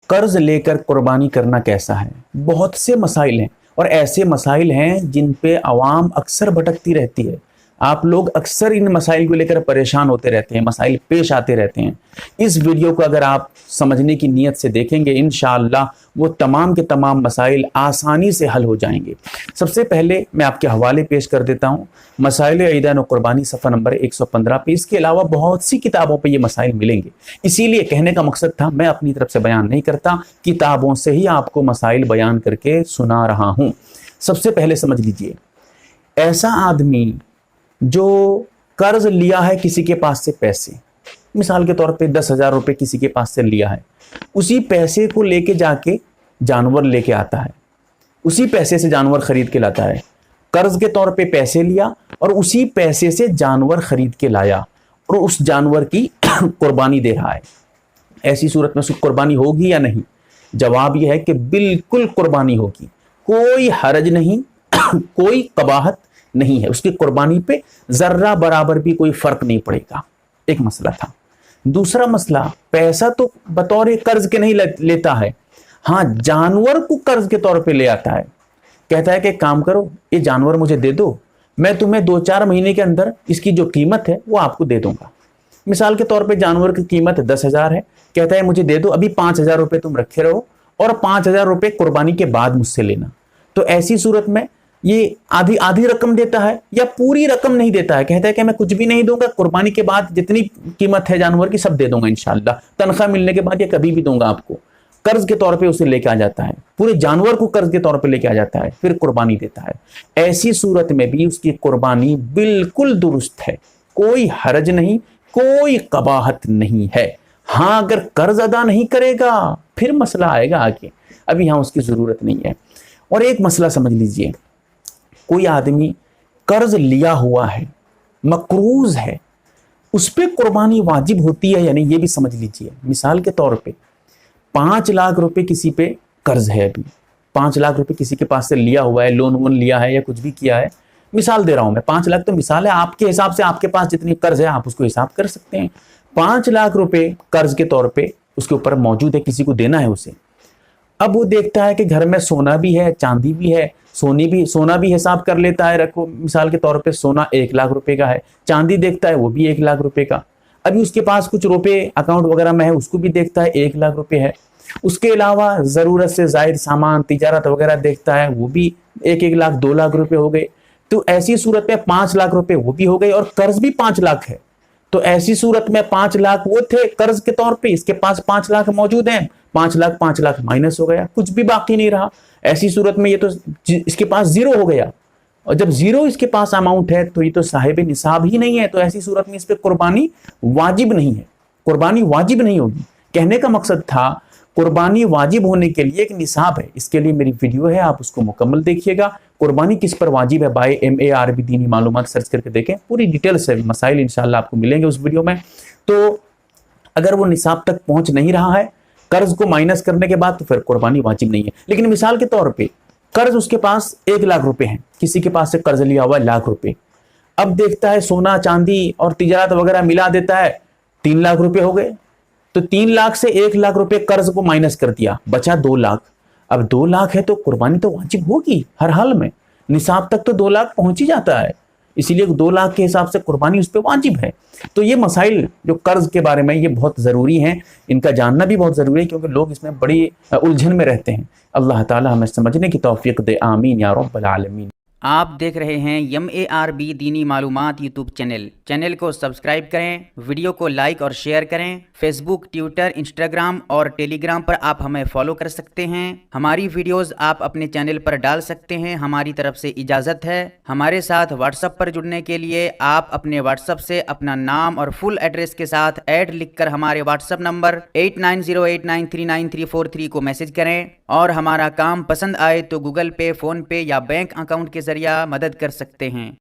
कर्ज लेकर कुर्बानी करना कैसा है। बहुत से मसाइल हैं और ऐसे मसाइल हैं जिन पे आवाम अक्सर भटकती रहती है। आप लोग अक्सर इन मसाइल को लेकर परेशान होते रहते हैं, मसाइल पेश आते रहते हैं। इस वीडियो को अगर आप समझने की नीयत से देखेंगे, इंशाअल्लाह वो तमाम के तमाम मसाइल आसानी से हल हो जाएंगे। सबसे पहले मैं आपके हवाले पेश कर देता हूँ, मसाइल ईदान और कुर्बानी, सफ़ा नंबर 115 पे। इसके अलावा बहुत सी किताबों पे ये मसाइल मिलेंगे। इसीलिए कहने का मकसद था, मैं अपनी तरफ से बयान नहीं करता, किताबों से ही आपको मसाइल बयान करके सुना रहा हूँ। सबसे पहले समझ लीजिए, ऐसा आदमी जो कर्ज लिया है किसी के पास से पैसे, मिसाल के तौर पे 10,000 रुपए किसी के पास से लिया है, उसी पैसे को लेके जाके जानवर लेके आता है, उसी पैसे से जानवर खरीद के लाता है। कर्ज के तौर पे पैसे लिया और उसी पैसे से जानवर खरीद के लाया और उस जानवर की कुर्बानी दे रहा है। ऐसी सूरत में उसकी कुर्बानी होगी या नहीं? जवाब यह है कि बिल्कुल कुर्बानी होगी, कोई हरज नहीं, कोई कबाहत नहीं है, उसकी कुर्बानी पे जर्रा बराबर भी कोई फर्क नहीं पड़ेगा। एक मसला था। दूसरा मसला, पैसा तो बतौर कर्ज के नहीं लेता है, हाँ जानवर को कर्ज के तौर पे ले आता है। कहता है कि काम करो, ये जानवर मुझे दे दो, मैं तुम्हें 2-4 महीने के अंदर इसकी जो कीमत है वो आपको दे दूंगा। मिसाल के तौर पे जानवर की कीमत 10,000 है, कहता है मुझे दे दो, अभी 5,000 रुपये तुम रखे रहो और 5,000 रुपये कुर्बानी के बाद मुझसे लेना। तो ऐसी सूरत में ये आधी आधी रकम देता है या पूरी रकम नहीं देता है, कहता है कि मैं कुछ भी नहीं दूंगा, कुर्बानी के बाद जितनी कीमत है जानवर की सब दे दूंगा इंशाअल्लाह, तनख्वाह मिलने के बाद या कभी भी दूंगा आपको। कर्ज के तौर पे उसे लेके आ जाता है, पूरे जानवर को कर्ज के तौर पे लेके आ जाता है, फिर कुर्बानी देता है। ऐसी सूरत में भी उसकी कुर्बानी बिल्कुल दुरुस्त है, कोई हरज नहीं, कोई कबाहत नहीं है। हाँ अगर कर्ज अदा नहीं करेगा फिर मसला आएगा आगे, अभी यहाँ उसकी जरूरत नहीं है। और एक मसला समझ लीजिए, कोई आदमी कर्ज लिया हुआ है, मकरूज है, उस पर कुर्बानी वाजिब होती है या नहीं ये भी समझ लीजिए। मिसाल के तौर पे 5 लाख रुपए किसी पे कर्ज है, अभी 5 लाख रुपए किसी के पास से लिया हुआ है, लोन वोन लिया है या कुछ भी किया है, मिसाल दे रहा हूं मैं, 5 लाख तो मिसाल है, आपके हिसाब से आपके पास जितनी कर्ज है आप उसको हिसाब कर सकते हैं। 5 लाख रुपए कर्ज के तौर पे उसके ऊपर मौजूद है, किसी को देना है उसे। अब वो देखता है कि घर में सोना भी है, चांदी भी है, सोना भी हिसाब कर लेता है, रखो मिसाल के तौर पे सोना 1 लाख रुपए का है, चांदी देखता है वो भी 1 लाख रुपए का। अभी उसके पास कुछ रुपए अकाउंट वगैरह में है, उसको भी देखता है 1 लाख रुपए है। उसके अलावा जरूरत से जायद सामान तिजारत वगैरह देखता है, वो भी 1-1 लाख 2 लाख रुपए हो गए। तो ऐसी सूरत में 5 लाख रुपए वो भी हो गए और कर्ज भी 5 लाख है। तो ऐसी सूरत में 5 लाख वो थे कर्ज के तौर पे, इसके पास 5 लाख मौजूद हैं, 5 लाख माइनस हो गया, कुछ भी बाकी नहीं रहा। ऐसी सूरत में ये तो इसके पास जीरो हो गया, और जब जीरो इसके पास अमाउंट है तो ये तो साहिब निसाब ही नहीं है। तो ऐसी सूरत में इस पे कुर्बानी वाजिब नहीं है, कुर्बानी वाजिब नहीं होगी। कहने का मकसद था कुर्बानी वाजिब होने के लिए एक निसाब है, इसके लिए मेरी वीडियो है, आप उसको मुकम्मल देखिएगा। कुर्बानी किस पर वाजिब है, बाय MARB दीनी मालूमात सर्च करके देखें, पूरी डिटेल से मसाइल इंशाल्लाह आपको मिलेंगे उस वीडियो में। तो अगर वो निसाब तक पहुंच नहीं रहा है कर्ज को माइनस करने के बाद, तो फिर कुर्बानी वाजिब नहीं है। लेकिन मिसाल के तौर पे कर्ज उसके पास 1 लाख रुपए है, किसी के पास से कर्ज लिया हुआ 1 लाख रुपए, अब देखता है सोना चांदी और तिजारत वगैरह मिला देता है, 3 लाख रुपए हो गए। तो 3 लाख से 1 लाख रुपए कर्ज को माइनस कर दिया, बचा 2 लाख। अब 2 लाख है तो कुर्बानी तो वाजिब होगी हर हाल में, निसाब तक तो 2 लाख पहुंच ही जाता है, इसीलिए 2 लाख के हिसाब से कुर्बानी उस पर वाजिब है। तो ये मसाइल जो कर्ज के बारे में ये बहुत ज़रूरी हैं, इनका जानना भी बहुत ज़रूरी है, क्योंकि लोग इसमें बड़ी उलझन में रहते हैं। अल्लाह ताला हमें समझने की तौफीक दे, आमीन या रब्बल आलमीन। आप देख रहे हैं MARB दीनी मालूमात यूट्यूब चैनल को सब्सक्राइब करें, वीडियो को लाइक और शेयर करें। फेसबुक, ट्विटर, इंस्टाग्राम और टेलीग्राम पर आप हमें फॉलो कर सकते हैं। हमारी वीडियोस आप अपने चैनल पर डाल सकते हैं, हमारी तरफ से इजाज़त है। हमारे साथ व्हाट्सएप पर जुड़ने के लिए आप अपने व्हाट्सएप से अपना नाम और फुल एड्रेस के साथ ऐड लिखकर हमारे व्हाट्सएप नंबर 8908939343 को मैसेज करें। और हमारा काम पसंद आए तो गूगल पे, फ़ोन पे या बैंक अकाउंट के जरिए मदद कर सकते हैं।